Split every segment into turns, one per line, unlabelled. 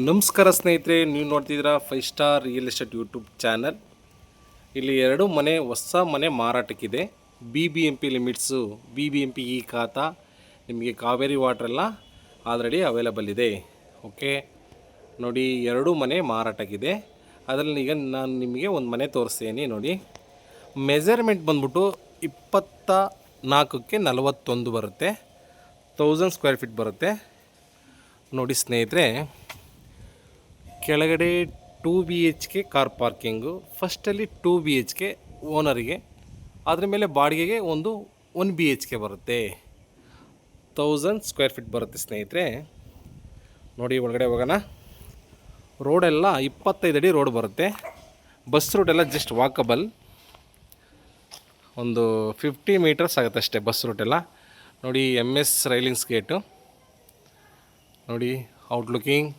ನಮಸ್ಕಾರ ಸ್ನೇಹಿತರೆ, ನೀವು ನೋಡ್ತಿದ್ದೀರಾ 5 star real estate YouTube channel. ಇಲ್ಲಿ 2 ಮನೆ ಹೊಸ ಮನೆ ಮಾರಾಟಕ್ಕಿದೆ. BBMP ಲಿಮಿಟ್ಸು, BBMP ಈ ಖಾತಾ, ನಿಮಗೆ ಕಾವೇರಿ ವಾಟ್ರೆಲ್ಲ ಆಲ್ರೆಡಿ ಅವೈಲಬಲ್ ಇದೆ. ಓಕೆ ನೋಡಿ, 2 ಮನೆ ಮಾರಾಟಕ್ಕಿದೆ. ಅದರಲ್ಲಿ ಈಗ ನಾನು ನಿಮಗೆ ಒಂದು ಮನೆ ತೋರಿಸ್ತೀನಿ. ನೋಡಿ, ಮೆಜರ್ಮೆಂಟ್ ಬಂದ್ಬಿಟ್ಟು 24ಕ್ಕೆ 41 ಬರುತ್ತೆ, 1000 ಸ್ಕ್ವೇರ್ ಫೀಟ್ ಬರುತ್ತೆ. ನೋಡಿ ಸ್ನೇಹಿತರೆ, ಕೆಳಗಡೆ 2 BHK ಕಾರ್ ಪಾರ್ಕಿಂಗು, ಫಸ್ಟಲ್ಲಿ 2 BHK ಓನರಿಗೆ, ಅದ್ರ ಮೇಲೆ ಬಾಡಿಗೆಗೆ ಒಂದು 1 BHK ಬರುತ್ತೆ. 1000 ಸ್ಕ್ವೇರ್ ಫೀಟ್ ಬರುತ್ತೆ ಸ್ನೇಹಿತರೆ. ನೋಡಿ, ಒಳಗಡೆ ಹೋಗೋಣ. ರೋಡೆಲ್ಲ 25 ಅಡಿ ರೋಡ್ ಬರುತ್ತೆ. ಬಸ್ ರೂಟೆಲ್ಲ ಜಸ್ಟ್ ವಾಕಬಲ್, ಒಂದು 50 ಮೀಟರ್ಸ್ ಆಗುತ್ತೆ ಅಷ್ಟೇ ಬಸ್ ರೂಟೆಲ್ಲ. ನೋಡಿ, MS ರೈಲಿಂಗ್ಸ್ ಗೇಟು ನೋಡಿ, ಔಟ್ಲುಕಿಂಗ್.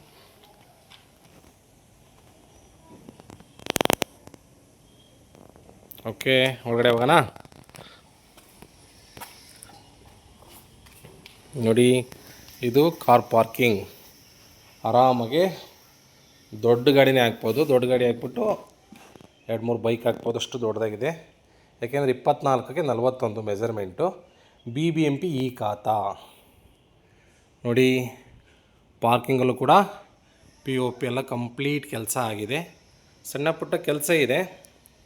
ಓಕೆ, ಒಳಗಡೆ ಹೋಗೋಣ. ನೋಡಿ, ಇದು ಕಾರ್ ಪಾರ್ಕಿಂಗ್. ಆರಾಮಾಗಿ ದೊಡ್ಡ ಗಾಡಿನೇ ಹಾಕ್ಬೋದು. ದೊಡ್ಡ ಗಾಡಿ ಹಾಕ್ಬಿಟ್ಟು 2-3 ಬೈಕ್ ಹಾಕ್ಬೋದು, ಅಷ್ಟು ದೊಡ್ಡದಾಗಿದೆ. ಯಾಕೆಂದರೆ 24ಕ್ಕೆ 41 ಮೆಜರ್ಮೆಂಟು. BBMP ಈ ಖಾತಾ. ನೋಡಿ, ಪಾರ್ಕಿಂಗಲ್ಲೂ ಕೂಡ POP ಎಲ್ಲ ಕಂಪ್ಲೀಟ್ ಕೆಲಸ ಆಗಿದೆ. ಸಣ್ಣ ಪುಟ್ಟ ಕೆಲಸ ಇದೆ,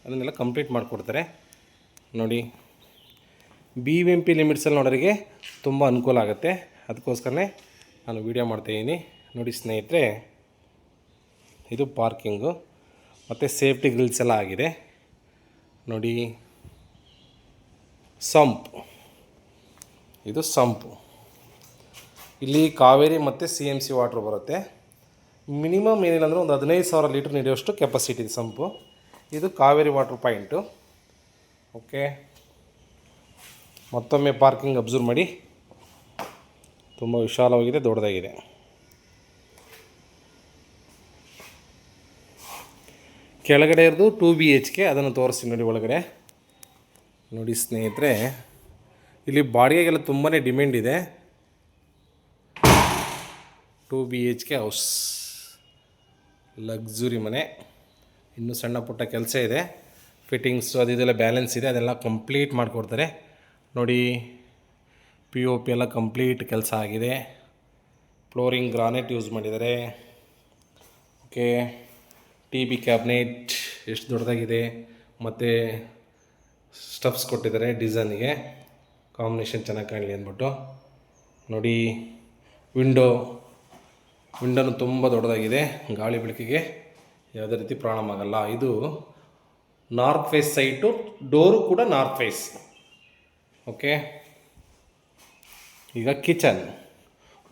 ಅದನ್ನೆಲ್ಲ ಕಂಪ್ಲೀಟ್ ಮಾಡಿಕೊಡ್ತಾರೆ. ನೋಡಿ, BBMP ಲಿಮಿಟ್ಸಲ್ಲಿ ನೋಡೋರಿಗೆ ತುಂಬ ಅನುಕೂಲ ಆಗುತ್ತೆ. ಅದಕ್ಕೋಸ್ಕರನೇ ನಾನು ವೀಡಿಯೋ ಮಾಡ್ತಾಯಿದ್ದೀನಿ. ನೋಡಿ ಸ್ನೇಹಿತರೆ, ಇದು ಪಾರ್ಕಿಂಗು ಮತ್ತು ಸೇಫ್ಟಿ ಗ್ರಿಲ್ಸ್ ಎಲ್ಲ ಆಗಿದೆ. ನೋಡಿ, ಸಂಪ್, ಇದು ಸಂಪು. ಇಲ್ಲಿ ಕಾವೇರಿ ಮತ್ತು CMC ವಾಟ್ರ್ ಬರುತ್ತೆ. ಮಿನಿಮಮ್ ಏನಿಲ್ಲ ಅಂದರೆ ಒಂದು 15,000 ಲೀಟ್ರ್ ನೀಡುವಷ್ಟು ಕೆಪಾಸಿಟಿ ಇದೆ ಸಂಪು. ಇದು ಕಾವೇರಿ ವಾಟ್ರ್ ಪಾಯಿಂಟು. ಓಕೆ, ಮತ್ತೊಮ್ಮೆ ಪಾರ್ಕಿಂಗ್ ಅಬ್ಸರ್ವ್ ಮಾಡಿ, ತುಂಬ ವಿಶಾಲವಾಗಿದೆ, ದೊಡ್ಡದಾಗಿದೆ. ಕೆಳಗಡೆ ಇರೋದು 2 BHK, ಅದನ್ನು ತೋರಿಸ್ತೀನಿ. ನೋಡಿ ಒಳಗಡೆ. ನೋಡಿ ಸ್ನೇಹಿತರೆ, ಇಲ್ಲಿ ಬಾಡಿಗೆಗೆಲ್ಲ ತುಂಬಾ ಡಿಮ್ಯಾಂಡ್ ಇದೆ. 2 BHK ಹೌಸ್, ಲಕ್ಸುರಿ ಮನೆ. ಇನ್ನೂ ಸಣ್ಣ ಪುಟ್ಟ ಕೆಲಸ ಇದೆ, ಫಿಟ್ಟಿಂಗ್ಸು ಅದು ಇದೆಲ್ಲ ಬ್ಯಾಲೆನ್ಸ್ ಇದೆ, ಅದೆಲ್ಲ ಕಂಪ್ಲೀಟ್ ಮಾಡಿಕೊಡ್ತಾರೆ. ನೋಡಿ, POP ಎಲ್ಲ ಕಂಪ್ಲೀಟ್ ಕೆಲಸ ಆಗಿದೆ. ಫ್ಲೋರಿಂಗ್ ಗ್ರಾನೈಟ್ ಯೂಸ್ ಮಾಡಿದ್ದಾರೆ. ಓಕೆ, TB ಕ್ಯಾಬಿನೆಟ್ ಎಷ್ಟು ದೊಡ್ಡದಾಗಿದೆ, ಮತ್ತು ಸ್ಟಫ್ಸ್ ಕೊಟ್ಟಿದ್ದಾರೆ ಡಿಸೈನಿಗೆ, ಕಾಂಬಿನೇಷನ್ ಚೆನ್ನಾಗಿ ಕಾಣಲಿ ಅಂದ್ಬಿಟ್ಟು. ನೋಡಿ, ವಿಂಡೋನು ತುಂಬ ದೊಡ್ಡದಾಗಿದೆ, ಗಾಳಿ ಬೆಳಕಿಗೆ ಯಾವುದೇ ರೀತಿ ಪ್ರಾಬ್ಲಮ್ ಆಗಲ್ಲ. ಇದು ನಾರ್ತ್ ಫೇಸ್ ಸೈಟು, ಡೋರು ಕೂಡ ನಾರ್ತ್ ಫೇಸ್. ಓಕೆ, ಈಗ ಕಿಚನ್,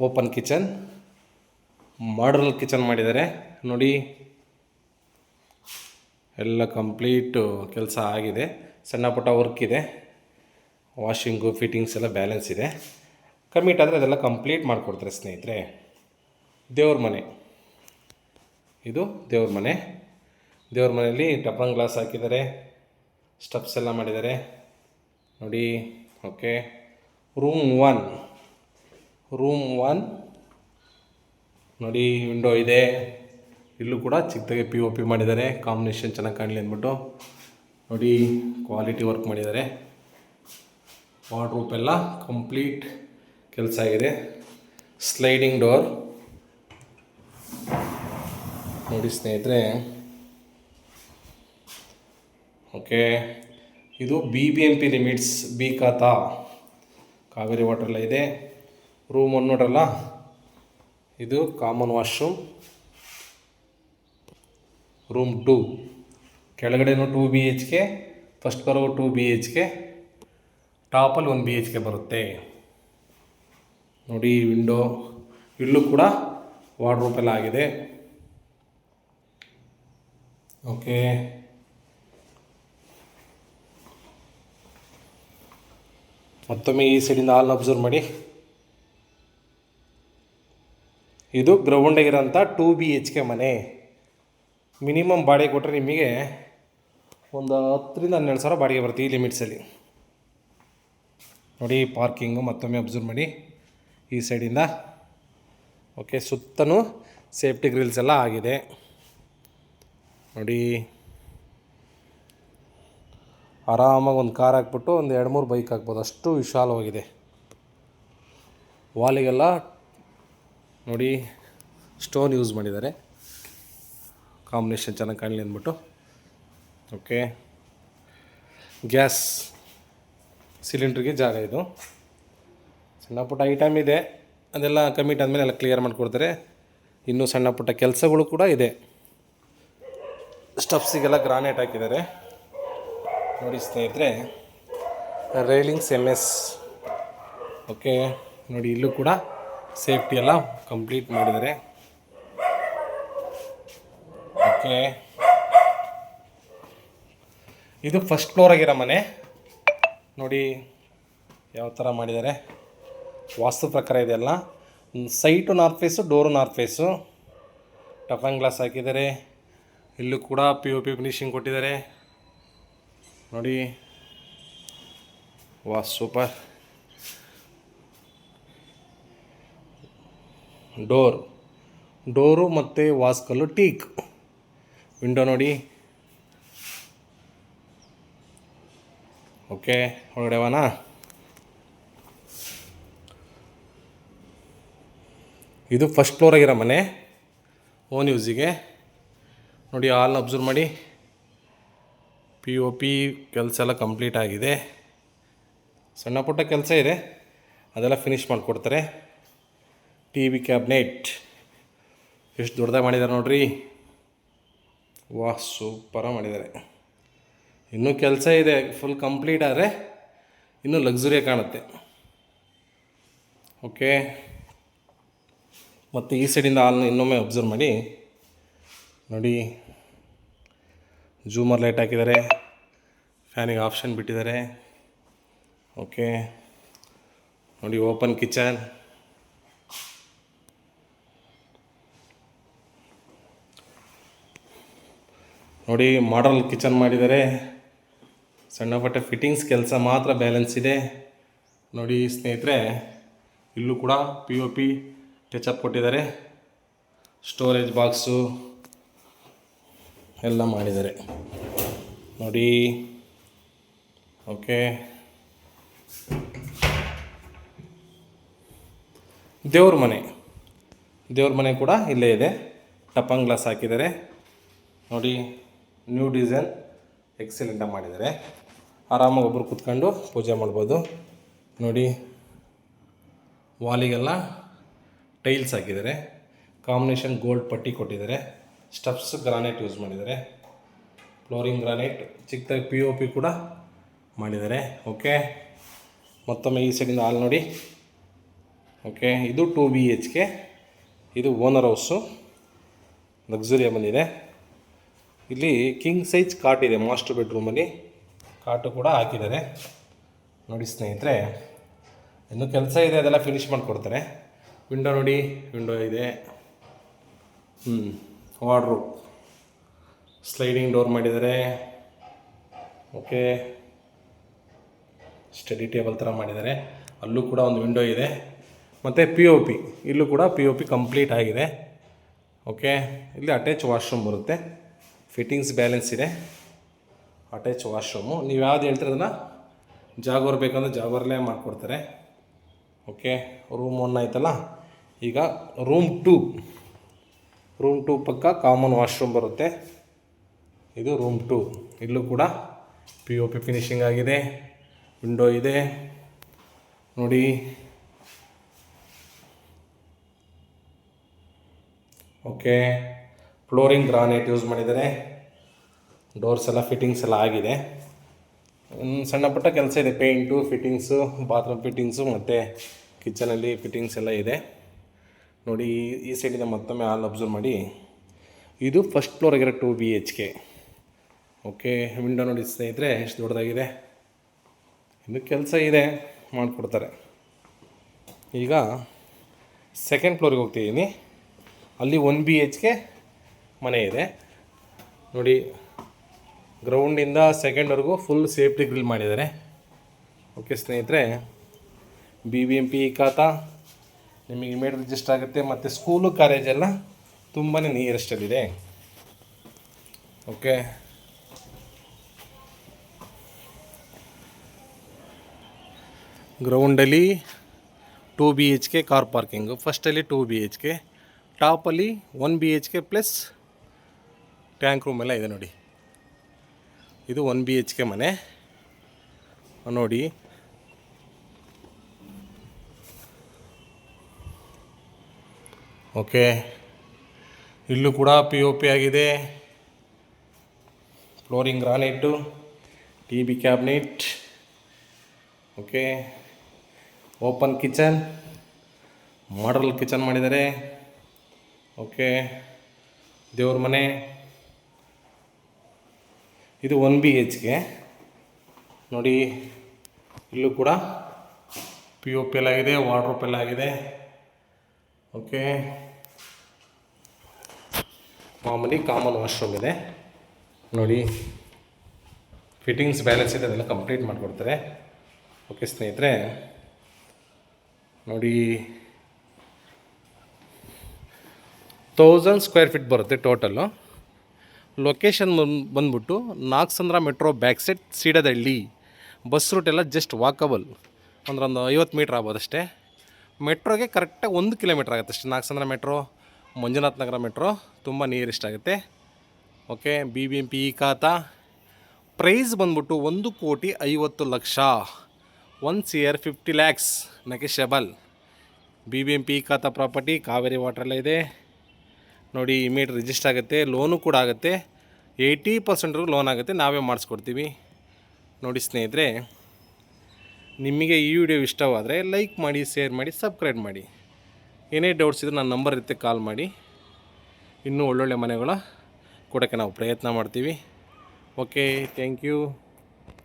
ಓಪನ್ ಕಿಚನ್, ಮಾಡರ್ನಲ್ ಕಿಚನ್ ಮಾಡಿದ್ದಾರೆ. ನೋಡಿ, ಎಲ್ಲ ಕಂಪ್ಲೀಟು ಕೆಲಸ ಆಗಿದೆ. ಸಣ್ಣ ಪುಟ್ಟ ವರ್ಕ್ ಇದೆ, ವಾಷಿಂಗು ಫಿಟ್ಟಿಂಗ್ಸ್ ಎಲ್ಲ ಬ್ಯಾಲೆನ್ಸ್ ಇದೆ. ಕಮಿಟ್ ಆದರೆ ಅದೆಲ್ಲ ಕಂಪ್ಲೀಟ್ ಮಾಡಿಕೊಡ್ತಾರೆ ಸ್ನೇಹಿತರೆ. ದೇವ್ರ ಮನೆ, ಇದು ದೇವ್ರ ಮನೆ. ದೇವ್ರ ಮನೆಯಲ್ಲಿ ಟಫನ್ ಗ್ಲಾಸ್ ಹಾಕಿದ್ದಾರೆ, ಸ್ಟೆಪ್ಸ್ ಎಲ್ಲ ಮಾಡಿದ್ದಾರೆ. ನೋಡಿ, ಓಕೆ. ರೂಮ್ ಒನ್ ನೋಡಿ, ವಿಂಡೋ ಇದೆ. ಇಲ್ಲೂ ಕೂಡ ಚಿಕ್ಕದಾಗಿ POP ಮಾಡಿದ್ದಾರೆ, ಕಾಂಬಿನೇಷನ್ ಚೆನ್ನಾಗಿ ಕಾಣಲಿ ಅಂದ್ಬಿಟ್ಟು. ನೋಡಿ, ಕ್ವಾಲಿಟಿ ವರ್ಕ್ ಮಾಡಿದ್ದಾರೆ. ವಾರ್ಡ್ರೋಬ್ ಎಲ್ಲ ಕಂಪ್ಲೀಟ್ ಕೆಲಸ ಆಗಿದೆ. ಸ್ಲೈಡಿಂಗ್ ಡೋರ್ ನೋಡಿ ಸ್ನೇಹಿತರೆ. ಓಕೆ, ಇದು BBMP ಲಿಮಿಟ್ಸ್ ಬಿ ಖಾತಾ, ಕಾವೇರಿ ವಾಟರ್ ಎಲ್ಲ ಇದೆ. ರೂಮ್ 1 ನೋಡ್ರಲ್ಲ, ಇದು common washroom. Room 2, ಕೆಳಗಡೆನೂ 2 BHK, first ಬರೋ 2 BHK, ಟಾಪಲ್ಲಿ 1 BHK ಬರುತ್ತೆ. ನೋಡಿ, ವಿಂಡೋ, ಇಲ್ಲೂ ಕೂಡ ವಾರ್ಡ್ರೋಬ್ ಎಲ್ಲ ಆಗಿದೆ. ಓಕೆ, ಮತ್ತೊಮ್ಮೆ ಈ ಸೈಡಿಂದ ಹಾಲ್ನ ಅಬ್ಸರ್ವ್ ಮಾಡಿ. ಇದು ಗ್ರೌಂಡಾಗಿರೋಂಥ 2 BHK ಮನೆ. ಮಿನಿಮಮ್ ಬಾಡಿಗೆ ಕೊಟ್ಟರೆ ನಿಮಗೆ ಒಂದು 10ರಿಂದ 12,000 ಬಾಡಿಗೆ ಬರುತ್ತೆ ಈ ಲಿಮಿಟ್ಸಲ್ಲಿ. ನೋಡಿ, ಪಾರ್ಕಿಂಗು ಮತ್ತೊಮ್ಮೆ ಅಬ್ಸರ್ವ್ ಮಾಡಿ ಈ ಸೈಡಿಂದ. ಓಕೆ, ಸುತ್ತಲೂ ಸೇಫ್ಟಿ ಗ್ರಿಲ್ಸ್ ಎಲ್ಲ ಆಗಿದೆ ನೋಡಿ. ಆರಾಮಾಗಿ ಒಂದು ಕಾರ್ ಹಾಕ್ಬಿಟ್ಟು ಒಂದು 2-3 ಬೈಕ್ ಹಾಕ್ಬೋದು, ಅಷ್ಟು ವಿಶಾಲವಾಗಿದೆ. ವಾಲಿಗೆಲ್ಲ ನೋಡಿ ಸ್ಟೋನ್ ಯೂಸ್ ಮಾಡಿದ್ದಾರೆ, ಕಾಂಬಿನೇಷನ್ ಚೆನ್ನಾಗಿ ಕಾಣಲಿ ಅಂದ್ಬಿಟ್ಟು. ಓಕೆ, ಗ್ಯಾಸ್ ಸಿಲಿಂಡ್ರಿಗೆ ಜಾಗ ಇದು. ಸಣ್ಣ ಪುಟ್ಟ ಐಟಮ್ ಇದೆ, ಅದೆಲ್ಲ ಕಮಿಟ್ ಆದಮೇಲೆ ಎಲ್ಲ ಕ್ಲಿಯರ್ ಮಾಡಿಕೊಡ್ತಾರೆ. ಇನ್ನೂ ಸಣ್ಣ ಪುಟ್ಟ ಕೆಲಸಗಳು ಕೂಡ ಇದೆ. ಸ್ಟಫ್ಸಿಗೆಲ್ಲ ಗ್ರಾನೈಟ್ ಹಾಕಿದ್ದಾರೆ ನೋಡಿ ಸ್ನೇಹಿತರೆ. Railings MS. ಓಕೆ ನೋಡಿ, ಇಲ್ಲೂ ಕೂಡ ಸೇಫ್ಟಿ ಎಲ್ಲ ಕಂಪ್ಲೀಟ್ ಮಾಡಿದ್ದಾರೆ. ಓಕೆ, ಇದು ಫಸ್ಟ್ ಫ್ಲೋರ್ ಆಗಿರೋ ಮನೆ ನೋಡಿ ಯಾವ ಥರ ಮಾಡಿದ್ದಾರೆ. ವಾಸ್ತು ಪ್ರಕಾರ ಇದೆಲ್ಲ. Site north face, door north face. Toughen glass ಹಾಕಿದ್ದಾರೆ. ಇಲ್ಲೂ ಕೂಡ POP ಫಿನಿಶಿಂಗ್ ಕೊಟ್ಟಿದ್ದಾರೆ ನೋಡಿ. ಸೂಪರ್. ಡೋರು ಮತ್ತು ವಾಸ್ಕಲ್ಲು ಟೀಕ್. ವಿಂಡೋ ನೋಡಿ. ಓಕೆ, ಒಳಗಡೆ ಹೋಗೋಣ. ಇದು ಫಸ್ಟ್ ಫ್ಲೋರ್ ಆಗಿರೋ ಮನೆ, ಓನ್ ಯೂಸಿಗೆ ನೋಡಿ. ಹಾಲ್ನ ಅಬ್ಸರ್ವ್ ಮಾಡಿ. POP ಕೆಲಸ ಎಲ್ಲ ಕಂಪ್ಲೀಟ್ ಆಗಿದೆ. ಸಣ್ಣ ಪುಟ್ಟ ಕೆಲಸ ಇದೆ, ಅದೆಲ್ಲ ಫಿನಿಷ್ ಮಾಡಿಕೊಡ್ತಾರೆ. TV ಕ್ಯಾಬಿನೆಟ್ ಎಷ್ಟು ದೊಡ್ಡದಾಗಿ ಮಾಡಿದ್ದಾರೆ ನೋಡ್ರಿ. ಸೂಪರಾಗಿ ಮಾಡಿದ್ದಾರೆ. ಇನ್ನೂ ಕೆಲಸ ಇದೆ, ಫುಲ್ ಕಂಪ್ಲೀಟ್ ಆದರೆ ಇನ್ನೂ ಲಕ್ಸುರಿಯಾಗಿ ಕಾಣುತ್ತೆ. ಓಕೆ, ಮತ್ತು ಈ ಸೈಡಿಂದ ಹಾಲ್ನ ಇನ್ನೊಮ್ಮೆ ಅಬ್ಸರ್ವ್ ಮಾಡಿ ನೋಡಿ. ಜೂಮರ್ ಲೈಟ್ ಹಾಕಿದ್ದಾರೆ, ಫ್ಯಾನಿಗೆ ಆಪ್ಷನ್ ಬಿಟ್ಟಿದ್ದಾರೆ. ಓಕೆ ನೋಡಿ, ಓಪನ್ ಕಿಚನ್. ನೋಡಿ ಮಾಡಲ್ ಕಿಚನ್ ಮಾಡಿದ್ದಾರೆ. ಸಣ್ಣ ಪುಟ್ಟ ಫಿಟ್ಟಿಂಗ್ಸ್ ಕೆಲಸ ಮಾತ್ರ ಬ್ಯಾಲೆನ್ಸ್ ಇದೆ ನೋಡಿ ಸ್ನೇಹಿತರೆ. ಇಲ್ಲೂ ಕೂಡ POP ಟಚಪ್ ಕೊಟ್ಟಿದ್ದಾರೆ. ಸ್ಟೋರೇಜ್ ಬಾಕ್ಸು ಎಲ್ಲ ಮಾಡಿದ್ದಾರೆ ನೋಡಿ. ಓಕೆ, ದೇವ್ರ ಮನೆ ಕೂಡ ಇಲ್ಲೇ ಇದೆ. ಟಪಂಗ್ ಗ್ಲಾಸ್ ಹಾಕಿದ್ದಾರೆ ನೋಡಿ. ನ್ಯೂ ಡಿಸೈನ್ ಎಕ್ಸಲೆಂಟಾಗಿ ಮಾಡಿದ್ದಾರೆ. ಆರಾಮಾಗಿ ಒಬ್ಬರು ಕೂತ್ಕೊಂಡು ಪೂಜೆ ಮಾಡ್ಬೋದು ನೋಡಿ. ವಾಲಿಗೆಲ್ಲ ಟೈಲ್ಸ್ ಹಾಕಿದ್ದಾರೆ. ಕಾಂಬಿನೇಷನ್ ಗೋಲ್ಡ್ ಪಟ್ಟಿ ಕೊಟ್ಟಿದ್ದಾರೆ. ಸ್ಟೆಪ್ಸ್ ಗ್ರಾನೈಟ್ ಯೂಸ್ ಮಾಡಿದ್ದಾರೆ. Flooring granite. ಚಿಕ್ಕದಾಗಿ POP ಕೂಡ ಮಾಡಿದ್ದಾರೆ. ಓಕೆ, ಮತ್ತೊಮ್ಮೆ ಈ ಸೈಡಿಂದ ಹಾಲ್ ನೋಡಿ. ಓಕೆ, ಇದು 2 BHK. ಇದು ಓನರ್ ಹೌಸು, ಲಕ್ಸುರಿಯಾಗಿ ಬಂದಿದೆ. ಇಲ್ಲಿ ಕಿಂಗ್ ಸೈಜ್ ಕಾಟ್ ಇದೆ ಮಾಸ್ಟರ್ ಬೆಡ್ರೂಮಲ್ಲಿ. ಕಾಟು ಕೂಡ ಹಾಕಿದ್ದಾರೆ ನೋಡಿ ಸ್ನೇಹಿತರೆ. ಇನ್ನೂ ಕೆಲಸ ಇದೆ, ಅದೆಲ್ಲ ಫಿನಿಷ್ ಮಾಡಿಕೊಡ್ತಾರೆ. ವಿಂಡೋ ನೋಡಿ, ವಿಂಡೋ ಇದೆ. ವಾರ್ಡ್ರೋಬ್, ಸ್ಲೈಡಿಂಗ್ ಡೋರ್ ಮಾಡಿದ್ದಾರೆ. ಓಕೆ, ಸ್ಟಡಿ ಟೇಬಲ್ ಥರ ಮಾಡಿದ್ದಾರೆ. ಅಲ್ಲೂ ಕೂಡ ಒಂದು ವಿಂಡೋ ಇದೆ. ಮತ್ತು POP, ಇಲ್ಲೂ ಕೂಡ POP ಕಂಪ್ಲೀಟ್ ಆಗಿದೆ. ಓಕೆ, ಇಲ್ಲಿ ಅಟ್ಯಾಚ್ ವಾಶ್ರೂಮ್ ಬರುತ್ತೆ. ಫಿಟ್ಟಿಂಗ್ಸ್ ಬ್ಯಾಲೆನ್ಸ್ ಇದೆ. Attach washroom. ನೀವು ಯಾವ್ದು ಹೇಳ್ತೀರ ಅದನ್ನು ಜಾಗೋರ್ ಬೇಕಂದ್ರೆ ಜಾಗೋರಲ್ಲೇ ಮಾಡಿಕೊಡ್ತಾರೆ. ಓಕೆ, ರೂಮ್ 1 ಆಯ್ತಲ್ಲ. ಈಗ ರೂಮ್ 2 ಪಕ್ಕ ಕಾಮನ್ ವಾಶ್ರೂಮ್ ಬರುತ್ತೆ. ಇದು ರೂಮ್ 2. ಇಲ್ಲೂ ಕೂಡ POP ಫಿನಿಶಿಂಗ್ ಆಗಿದೆ. ವಿಂಡೋ ಇದೆ ನೋಡಿ. ಓಕೆ, ಫ್ಲೋರಿಂಗ್ ಗ್ರಾನೈಟ್ ಯೂಸ್ ಮಾಡಿದ್ದಾರೆ. ಡೋರ್ಸ್ ಎಲ್ಲ ಫಿಟ್ಟಿಂಗ್ಸ್ ಎಲ್ಲ ಆಗಿದೆ. ಸಣ್ಣ ಪುಟ್ಟ ಕೆಲಸ ಇದೆ. ಪೇಂಟು, ಫಿಟ್ಟಿಂಗ್ಸು, ಬಾತ್ರೂಮ್ ಫಿಟ್ಟಿಂಗ್ಸು ಮತ್ತು ಕಿಚನಲ್ಲಿ ಫಿಟ್ಟಿಂಗ್ಸ್ ಎಲ್ಲ ಇದೆ ನೋಡಿ. ಈ ಸೈಡಿಂದ ಮತ್ತೊಮ್ಮೆ ಹಾಲ್ ಅಬ್ಸರ್ವ್ ಮಾಡಿ. ಇದು ಫಸ್ಟ್ ಫ್ಲೋರ್ ಆಗಿರೋ 2 BHK. ಓಕೆ, ವಿಂಡೋ ನೋಡಿ ಸ್ನೇಹಿತರೆ ಎಷ್ಟು ದೊಡ್ಡದಾಗಿದೆ. ಇನ್ನು ಕೆಲಸ ಇದೆ, ಮಾಡಿಕೊಡ್ತಾರೆ. ಈಗ ಸೆಕೆಂಡ್ ಫ್ಲೋರಿಗೆ ಹೋಗ್ತಿದ್ದೀನಿ. ಅಲ್ಲಿ 1 BHK ಮನೆ ಇದೆ ನೋಡಿ. ಗ್ರೌಂಡಿಂದ ಸೆಕೆಂಡ್ವರೆಗೂ ಫುಲ್ ಸೇಫ್ಟಿ ಗ್ರಿಲ್ ಮಾಡಿದ್ದಾರೆ. ಓಕೆ ಸ್ನೇಹಿತರೆ, BBMP ಖಾತಾ ನಿಮಗೆ ಇಮೇಲ್ ರಿಜಿಸ್ಟರ್ ಆಗುತ್ತೆ. ಮತ್ತು ಸ್ಕೂಲು ಕಾಲೇಜೆಲ್ಲ ತುಂಬಾ ನಿಯರೆಸ್ಟಲ್ಲಿದೆ. ಓಕೆ, ಗ್ರೌಂಡಲ್ಲಿ 2 BHK ಕಾರ್ ಪಾರ್ಕಿಂಗು, ಫಸ್ಟಲ್ಲಿ 2 BHK, ಟಾಪಲ್ಲಿ 1 BHK ಪ್ಲಸ್ ಟ್ಯಾಂಕ್ ರೂಮ್ ಎಲ್ಲ ಇದೆ ನೋಡಿ. ಇದು 1 BHK ಮನೆ ನೋಡಿ. ಓಕೆ, ಇಲ್ಲೂ ಕೂಡ POP ಆಗಿದೆ. Flooring granite, TV cabinet. Okay, open kitchen, model kitchen ಮಾಡಿದ್ದಾರೆ. ಓಕೆ, ದೇವ್ರ ಮನೆ. ಇದು 1 BHK ನೋಡಿ. ಇಲ್ಲೂ ಕೂಡ POP ಎಲ್ಲ ಆಗಿದೆ, ವಾರ್ಡ್ರೋಬ್ ಎಲ್ಲ ಆಗಿದೆ. ಓಕೆ, ಮಾಮೂಲಿ ಕಾಮನ್ ವಾಶ್ರೂಮ್ ಇದೆ ನೋಡಿ. ಫಿಟ್ಟಿಂಗ್ಸ್ ಬ್ಯಾಲೆನ್ಸ್ ಇದೆ, ಅದೆಲ್ಲ ಕಂಪ್ಲೀಟ್ ಮಾಡಿಕೊಡ್ತಾರೆ. ಓಕೆ ಸ್ನೇಹಿತರೆ, ನೋಡಿ 1000 ಸ್ಕ್ವೇರ್ ಫೀಟ್ ಬರುತ್ತೆ ಟೋಟಲ್ಲು. ಲೊಕೇಶನ್ ಬಂದ್ಬಿಟ್ಟು Nagasandra metro back side, Seedadahalli. Bus route ಎಲ್ಲ ಜಸ್ಟ್ ವಾಕಬಲ್, ಒಂದು 50 ಮೀಟ್ರ್ ಆಗ್ಬೋದು ಅಷ್ಟೇ. ಮೆಟ್ರೋಗೆ ಕರೆಕ್ಟಾಗಿ 1 ಕಿಲೋಮೀಟ್ರ್ ಆಗುತ್ತೆ ಅಷ್ಟೇ. ನಾಗಸಂದ್ರ ಮೆಟ್ರೋ, ಮಂಜುನಾಥ ನಗರ ಮೆಟ್ರೋ ತುಂಬ ನಿಯರೆಸ್ಟ್ ಆಗುತ್ತೆ. ಓಕೆ, BBMP ಖಾತಾ. ಪ್ರೈಸ್ ಬಂದ್ಬಿಟ್ಟು 1,50,00,000, 1 CR 50 lakhs ನೆಗೆಷಬಲ್. BBMP ಖಾತಾ ಪ್ರಾಪರ್ಟಿ, ಕಾವೇರಿ ವಾಟ್ರೆಲ್ಲ ಇದೆ ನೋಡಿ. ಇಮಿಡಿಯೇಟ್ ರಿಜಿಸ್ಟರ್ ಆಗುತ್ತೆ, ಲೋನು ಕೂಡ ಆಗುತ್ತೆ. 80% ಲೋನ್ ಆಗುತ್ತೆ, ನಾವೇ ಮಾಡಿಸ್ಕೊಡ್ತೀವಿ ನೋಡಿ. ಸ್ನೇಹಿತರೆ, ನಿಮಗೆ ಈ ವಿಡಿಯೋ ಇಷ್ಟವಾದರೆ ಲೈಕ್ ಮಾಡಿ, ಶೇರ್ ಮಾಡಿ, ಸಬ್ಸ್ಕ್ರೈಬ್ ಮಾಡಿ. ಏನೇ ಡೌಟ್ಸ್ ಇದ್ದರೆ ನನ್ನ ನಂಬರ್ ಇರುತ್ತೆ, ಕಾಲ್ ಮಾಡಿ. ಇನ್ನೂ ಒಳ್ಳೊಳ್ಳೆ ಮನೆಗಳ ಕೊಡೋಕ್ಕೆ ನಾವು ಪ್ರಯತ್ನ ಮಾಡ್ತೀವಿ. Okay, thank you.